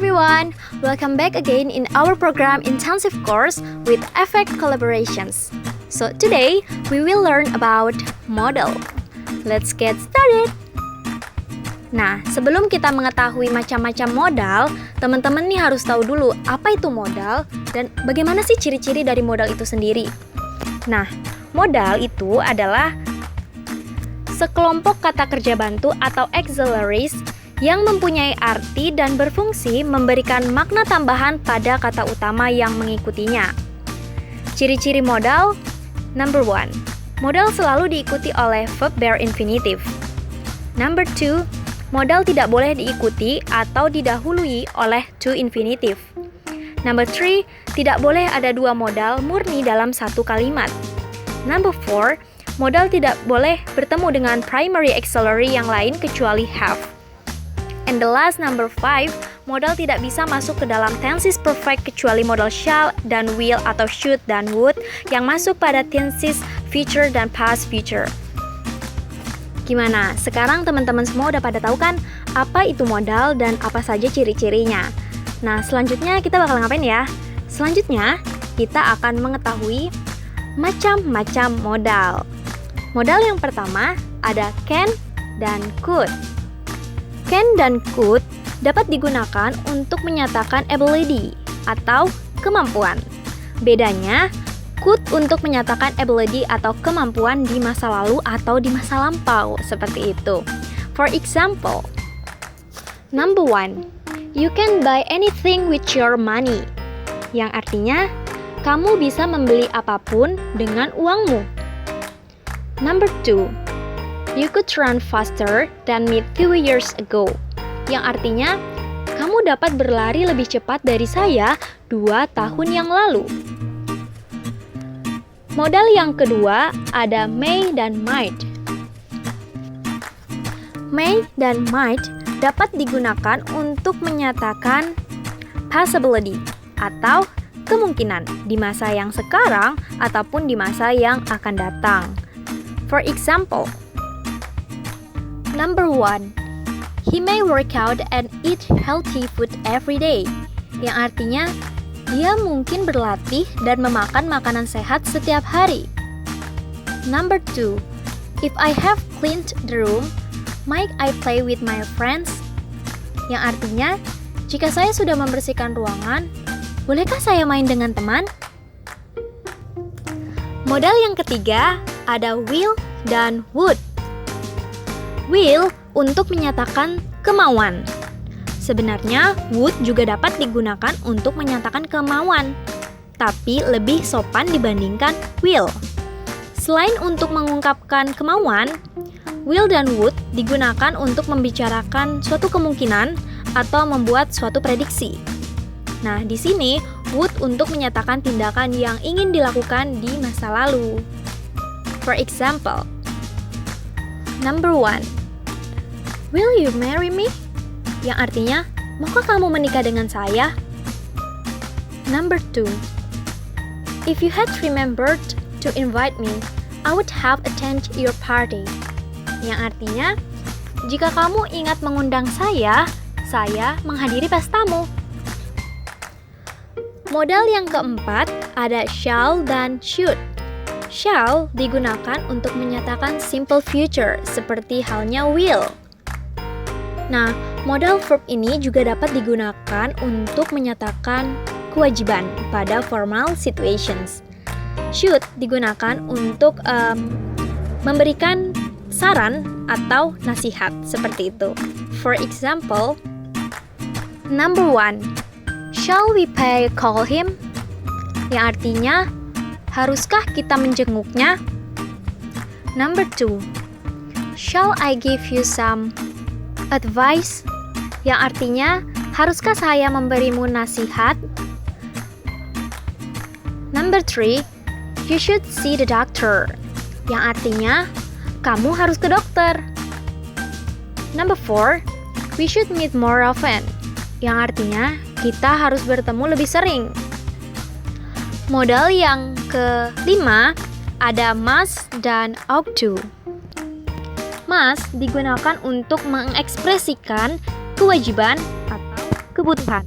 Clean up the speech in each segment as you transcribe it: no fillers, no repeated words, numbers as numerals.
everyone, welcome back again in our program Intensive Course with Effect Collaborations. So today, we will learn about modal. Let's get started! Nah, sebelum kita mengetahui macam-macam modal, teman-teman nih harus tahu dulu apa itu modal dan bagaimana sih ciri-ciri dari modal itu sendiri. Nah, modal itu adalah sekelompok kata kerja bantu atau auxiliaries yang mempunyai arti dan berfungsi memberikan makna tambahan pada kata utama yang mengikutinya. Ciri-ciri modal, number 1, modal selalu diikuti oleh verb bare infinitive. Number 2, modal tidak boleh diikuti atau didahului oleh to infinitive. Number 3, tidak boleh ada dua modal murni dalam satu kalimat. Number 4, modal tidak boleh bertemu dengan primary auxiliary yang lain kecuali have. And the last number 5, modal tidak bisa masuk ke dalam tenses perfect kecuali modal shall dan will atau should dan would yang masuk pada tenses future dan past future. Gimana? Sekarang teman-teman semua udah pada tahu kan apa itu modal dan apa saja ciri-cirinya. Nah, selanjutnya kita bakal ngapain ya? Selanjutnya, kita akan mengetahui macam-macam modal. Modal yang pertama ada can dan could. Can dan could dapat digunakan untuk menyatakan ability atau kemampuan. Bedanya, could untuk menyatakan ability atau kemampuan di masa lalu atau di masa lampau, seperti itu. For example, number 1, you can buy anything with your money. Yang artinya, kamu bisa membeli apapun dengan uangmu. Number 2, you could run faster than me 2 years ago. Yang artinya, kamu dapat berlari lebih cepat dari saya 2 tahun yang lalu. Modal yang kedua ada may dan might. May dan might dapat digunakan untuk menyatakan possibility atau kemungkinan di masa yang sekarang ataupun di masa yang akan datang. For example, number 1, he may work out and eat healthy food every day. Yang artinya, dia mungkin berlatih dan memakan makanan sehat setiap hari. Number 2, if I have cleaned the room, might I play with my friends? Yang artinya, jika saya sudah membersihkan ruangan, bolehkah saya main dengan teman? Modal yang ketiga ada will dan would. Will untuk menyatakan kemauan. Sebenarnya, would juga dapat digunakan untuk menyatakan kemauan, tapi lebih sopan dibandingkan will. Selain untuk mengungkapkan kemauan, will dan would digunakan untuk membicarakan suatu kemungkinan atau membuat suatu prediksi. Nah, di sini would untuk menyatakan tindakan yang ingin dilakukan di masa lalu. For example, number 1, will you marry me? Yang artinya, maukah kamu menikah dengan saya? Number 2, if you had remembered to invite me, I would have attended your party. Yang artinya, jika kamu ingat mengundang saya menghadiri pestamu. Modal yang keempat ada shall dan should. Shall digunakan untuk menyatakan simple future, seperti halnya will. Nah, modal verb ini juga dapat digunakan untuk menyatakan kewajiban pada formal situations. Should digunakan untuk memberikan saran atau nasihat, seperti itu. For example, number 1, shall we call him? Yang artinya, haruskah kita menjenguknya? Number 2, shall I give you some advice? Yang artinya, haruskah saya memberimu nasihat? Number 3, you should see the doctor. Yang artinya, kamu harus ke dokter. Number 4, we should meet more often. Yang artinya, kita harus bertemu lebih sering. Modal yang kelima ada must dan ought to. Must digunakan untuk mengekspresikan kewajiban atau kebutuhan.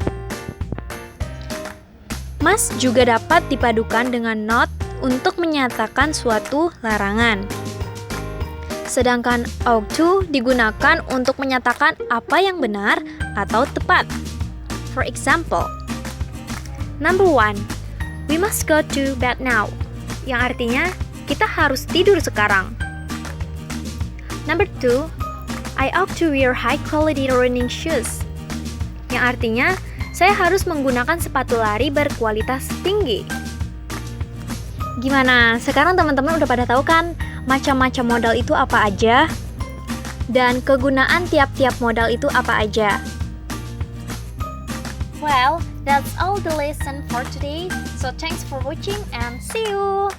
Must juga dapat dipadukan dengan not untuk menyatakan suatu larangan. Sedangkan ought to digunakan untuk menyatakan apa yang benar atau tepat. For example, number 1, we must go to bed now, yang artinya kita harus tidur sekarang. Number 2, I ought to wear high quality running shoes, yang artinya saya harus menggunakan sepatu lari berkualitas tinggi. Gimana? Sekarang teman-teman udah pada tahu kan macam-macam modal itu apa aja? Dan kegunaan tiap-tiap modal itu apa aja? Well, that's all the lesson for today. So thanks for watching and see you!